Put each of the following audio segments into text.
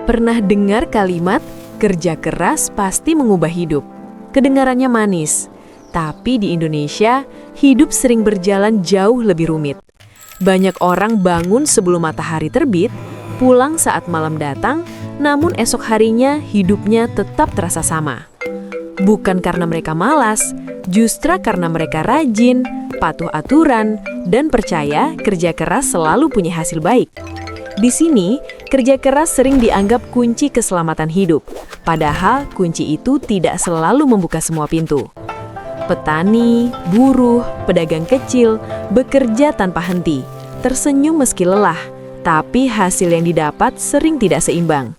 Pernah dengar kalimat, kerja keras pasti mengubah hidup? Kedengarannya manis, tapi di Indonesia, hidup sering berjalan jauh lebih rumit. Banyak orang bangun sebelum matahari terbit, pulang saat malam datang, namun esok harinya hidupnya tetap terasa sama. Bukan karena mereka malas, justru karena mereka rajin, patuh aturan, dan percaya kerja keras selalu punya hasil baik. Di sini, kerja keras sering dianggap kunci keselamatan hidup, padahal kunci itu tidak selalu membuka semua pintu. Petani, buruh, pedagang kecil bekerja tanpa henti, tersenyum meski lelah, tapi hasil yang didapat sering tidak seimbang.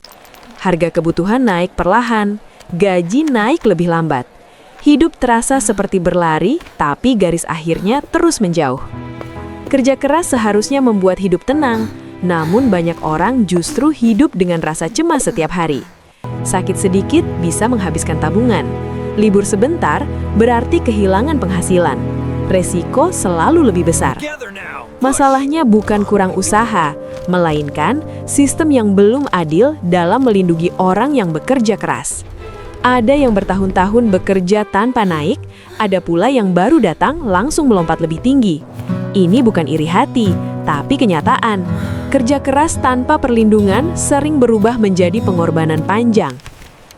Harga kebutuhan naik perlahan, gaji naik lebih lambat. Hidup terasa seperti berlari, tapi garis akhirnya terus menjauh. Kerja keras seharusnya membuat hidup tenang, namun banyak orang justru hidup dengan rasa cemas setiap hari. Sakit sedikit bisa menghabiskan tabungan. Libur sebentar berarti kehilangan penghasilan. Resiko selalu lebih besar. Masalahnya bukan kurang usaha, melainkan sistem yang belum adil dalam melindungi orang yang bekerja keras. Ada yang bertahun-tahun bekerja tanpa naik, ada pula yang baru datang langsung melompat lebih tinggi. Ini bukan iri hati, tapi kenyataan. Kerja keras tanpa perlindungan sering berubah menjadi pengorbanan panjang.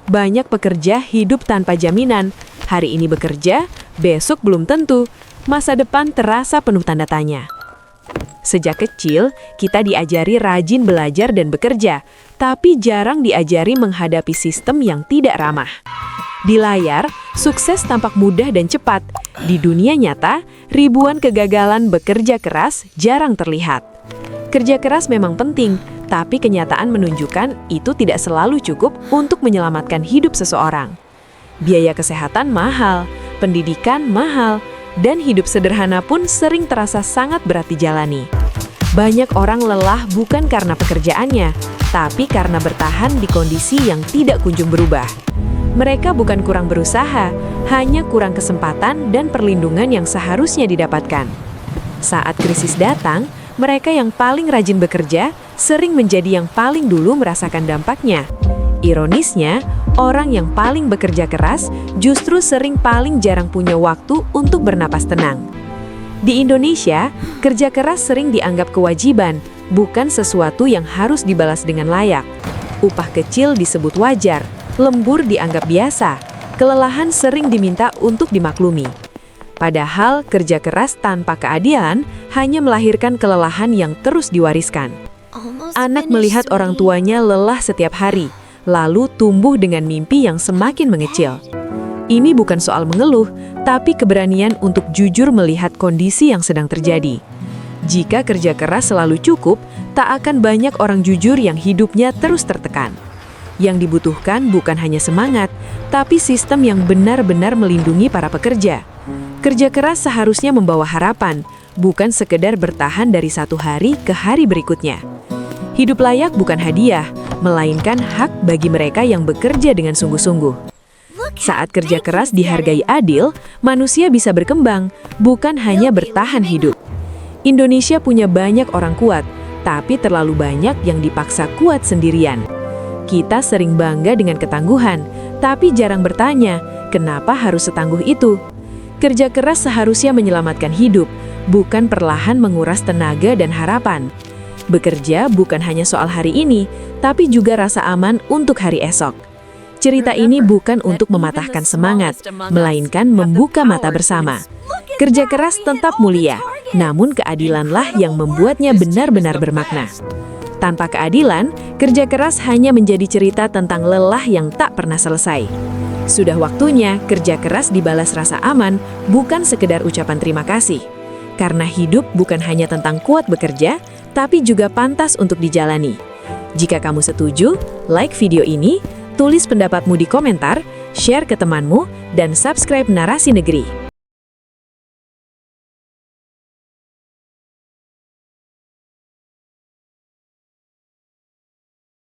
Banyak pekerja hidup tanpa jaminan. Hari ini bekerja, besok belum tentu. Masa depan terasa penuh tanda tanya. Sejak kecil, kita diajari rajin belajar dan bekerja, tapi jarang diajari menghadapi sistem yang tidak ramah. Di layar, sukses tampak mudah dan cepat. Di dunia nyata, ribuan kegagalan bekerja keras jarang terlihat. Kerja keras memang penting, tapi kenyataan menunjukkan itu tidak selalu cukup untuk menyelamatkan hidup seseorang. Biaya kesehatan mahal, pendidikan mahal, dan hidup sederhana pun sering terasa sangat berat dijalani. Banyak orang lelah bukan karena pekerjaannya, tapi karena bertahan di kondisi yang tidak kunjung berubah. Mereka bukan kurang berusaha, hanya kurang kesempatan dan perlindungan yang seharusnya didapatkan. Saat krisis datang, mereka yang paling rajin bekerja sering menjadi yang paling dulu merasakan dampaknya. Ironisnya, orang yang paling bekerja keras justru sering paling jarang punya waktu untuk bernapas tenang. Di Indonesia, kerja keras sering dianggap kewajiban, bukan sesuatu yang harus dibalas dengan layak. Upah kecil disebut wajar, lembur dianggap biasa, kelelahan sering diminta untuk dimaklumi. Padahal kerja keras tanpa keadilan hanya melahirkan kelelahan yang terus diwariskan. Anak melihat orang tuanya lelah setiap hari, lalu tumbuh dengan mimpi yang semakin mengecil. Ini bukan soal mengeluh, tapi keberanian untuk jujur melihat kondisi yang sedang terjadi. Jika kerja keras selalu cukup, tak akan banyak orang jujur yang hidupnya terus tertekan. Yang dibutuhkan bukan hanya semangat, tapi sistem yang benar-benar melindungi para pekerja. Kerja keras seharusnya membawa harapan, bukan sekedar bertahan dari satu hari ke hari berikutnya. Hidup layak bukan hadiah, melainkan hak bagi mereka yang bekerja dengan sungguh-sungguh. Saat kerja keras dihargai adil, manusia bisa berkembang, bukan hanya bertahan hidup. Indonesia punya banyak orang kuat, tapi terlalu banyak yang dipaksa kuat sendirian. Kita sering bangga dengan ketangguhan, tapi jarang bertanya, kenapa harus setangguh itu? Kerja keras seharusnya menyelamatkan hidup, bukan perlahan menguras tenaga dan harapan. Bekerja bukan hanya soal hari ini, tapi juga rasa aman untuk hari esok. Cerita ini bukan untuk mematahkan semangat, melainkan membuka mata bersama. Kerja keras tetap mulia, namun keadilanlah yang membuatnya benar-benar bermakna. Tanpa keadilan, kerja keras hanya menjadi cerita tentang lelah yang tak pernah selesai. Sudah waktunya kerja keras dibalas rasa aman, bukan sekedar ucapan terima kasih. Karena hidup bukan hanya tentang kuat bekerja, tapi juga pantas untuk dijalani. Jika kamu setuju, like video ini, tulis pendapatmu di komentar, share ke temanmu, dan subscribe Narasi Negeri.